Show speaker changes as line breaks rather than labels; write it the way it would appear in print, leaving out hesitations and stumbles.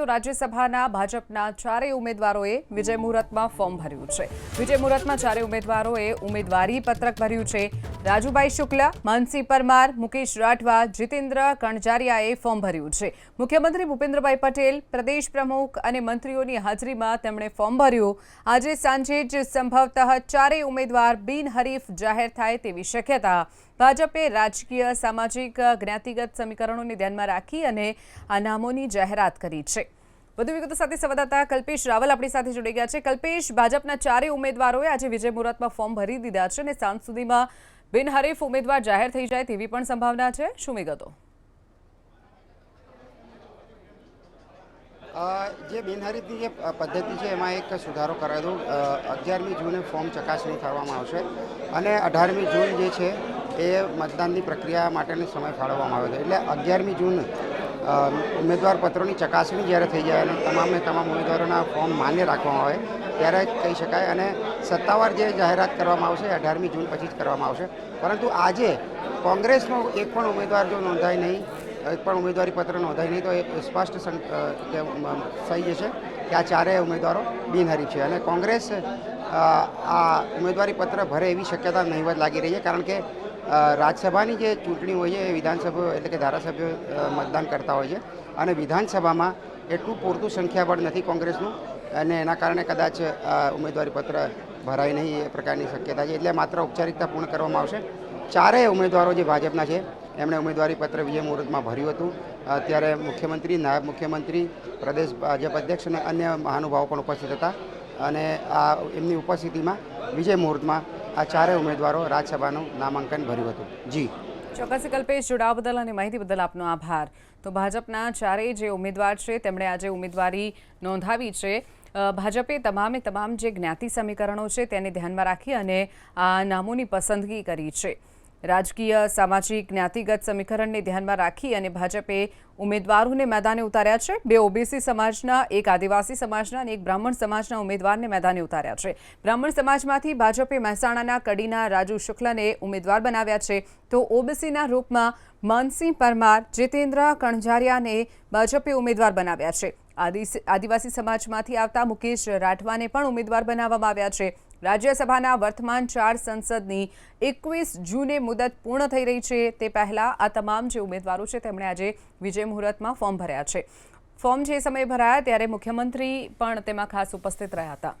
તો રાજ્યસભાના ભાજપના ચારેય ઉમેદવારોએ વિજય મુહૂર્તમાં ફોર્મ ભર્યું છે। વિજય મુહૂર્તમાં ચારેય ઉમેદવારોએ ઉમેદવારી પત્રક ભર્યું છે। રાજુભાઈ શુક્લા, માનસી પરમાર, મુકેશ રાઠવા, જીતેન્દ્ર કણજારિયાએ ફોર્મ ભર્યું છે। મુખ્યમંત્રી ભૂપેન્દ્રભાઈ પટેલ, પ્રદેશ પ્રમુખ અને મંત્રીઓની હાજરીમાં તેમણે ફોર્મ ભર્યું। આજે સાંજે જ સંભવતઃ ચારેય ઉમેદવાર બિનહરીફ જાહેર થાય તેવી શક્યતા। ભાજપે રાજકીય, સામાજિક, જ્ઞાતિગત સમીકરણોને ધ્યાનમાં રાખી અને આ નામોની જાહેરાત કરી છે। વધુ વિગતો સાથે સંવાદદાતા કલ્પેશ રાવલ આપણી સાથે જોડાઈ ગયા છે। કલ્પેશ, ભાજપના ચારેય ઉમેદવારોએ આજે વિજય મુહૂર્તમાં ફોર્મ ભરી દીધા છે અને સાંજ સુધીમાં બિનહરીફ ઉમેદવાર જાહેર થઈ જાય તેવી પણ સંભાવના છે। શું વિગતો?
જે બિનહરીફની જે પદ્ધતિ છે એમાં એક સુધારો કરાયો। 11મી જૂને ફોર્મ ચકાસણી કરવામાં આવશે અને 18મી જૂન જે છે એ મતદાનની પ્રક્રિયા માટેનો સમય ફાળવવામાં આવ્યો છે। એટલે 11મી જૂન ઉમેદવાર પત્રોની ચકાસણી જ્યારે થઈ જાય અને તમામ ઉમેદવારોના ફોર્મ માન્ય રાખવામાં આવે ત્યારે જ કહી શકાય અને સત્તાવાર જે જાહેરાત કરવામાં આવશે 18મી જૂન પછી જ કરવામાં આવશે। પરંતુ આજે કોંગ્રેસનો એક પણ ઉમેદવાર જો નોંધાય નહીં, એક પણ ઉમેદવારી પત્ર નોંધાય નહીં તો એ સ્પષ્ટ થઈ જશે કે આ ચારેય ઉમેદવારો બિનહરીફ છે અને કોંગ્રેસ આ ઉમેદવારી પત્ર ભરે એવી શક્યતા નહીવત લાગી રહી છે। કારણ કે રાજ્યસભાની જે ચૂંટણી હોય છે એ વિધાનસભ્યો એટલે કે ધારાસભ્યો મતદાન કરતા હોય છે અને વિધાનસભામાં એટલું પૂરતું સંખ્યાબળ નથી કોંગ્રેસનું અને એના કારણે કદાચ ઉમેદવારી પત્ર ભરાય નહીં એ પ્રકારની શક્યતા છે। એટલે માત્ર ઔપચારિકતા પૂર્ણ કરવામાં આવશે। ચારેય ઉમેદવારો જે ભાજપના છે એમણે ઉમેદવારી પત્ર વિજય મુહૂર્તમાં ભર્યું હતું। ત્યારે મુખ્યમંત્રી, નાયબ મુખ્યમંત્રી, પ્રદેશ ભાજપ અધ્યક્ષ અને અન્ય મહાનુભાવો પણ ઉપસ્થિત હતા અને આ એમની ઉપસ્થિતિમાં વિજય મુહૂર્તમાં આ ચારેય ઉમેદવારો રાજ્યસભાનું નામાંકન ભર્યું હતું। જી
ચોક્કસ કલ્પેશ, જોડાવા બદલ અને માહિતી બદલ આપનો આભાર। તો ભાજપના ચારેય જે ઉમેદવાર છે તેમણે આજે ઉમેદવારી નોંધાવી છે। ભાજપે તમામ જે જ્ઞાતિ સમીકરણો છે તેને ધ્યાનમાં રાખી અને આ નામોની પસંદગી કરી છે। રાજકીય, સામાજિક, જ્ઞાતિગત સમીકરણને ધ્યાનમાં રાખી અને ભાજપે ઉમેદવારોને મેદાને ઉતાર્યા છે। 2 ઓબીસી સમાજના, 1 આદિવાસી સમાજના અને 1 બ્રાહ્મણ સમાજના ઉમેદવારને મેદાને ઉતાર્યા છે। બ્રાહ્મણ સમાજમાંથી ભાજપે મહેસાણાના કડીના રાજુ શુક્લાને ઉમેદવાર બનાવ્યા છે, તો ઓબીસીના રૂપમાં માનસી પરમાર, જીતેન્દ્ર કણજારિયાને ભાજપે ઉમેદવાર બનાવ્યા છે। આદિવાસી સમાજમાંથી આવતા મુકેશ રાઠવાને પણ ઉમેદવાર બનાવવામાં આવ્યા છે। રાજ્યસભાના વર્તમાન 4 સંસદની 21 જૂને મુદત પૂર્ણ થઈ રહી છે તે પહેલાં આ તમામ જે ઉમેદવારો છે તેમણે આજે વિજય મુહૂર્તમાં ફોર્મ ભર્યા છે। ફોર્મ જે સમયે ભરાયા ત્યારે મુખ્યમંત્રી પણ તેમાં ખાસ ઉપસ્થિત રહ્યા હતા।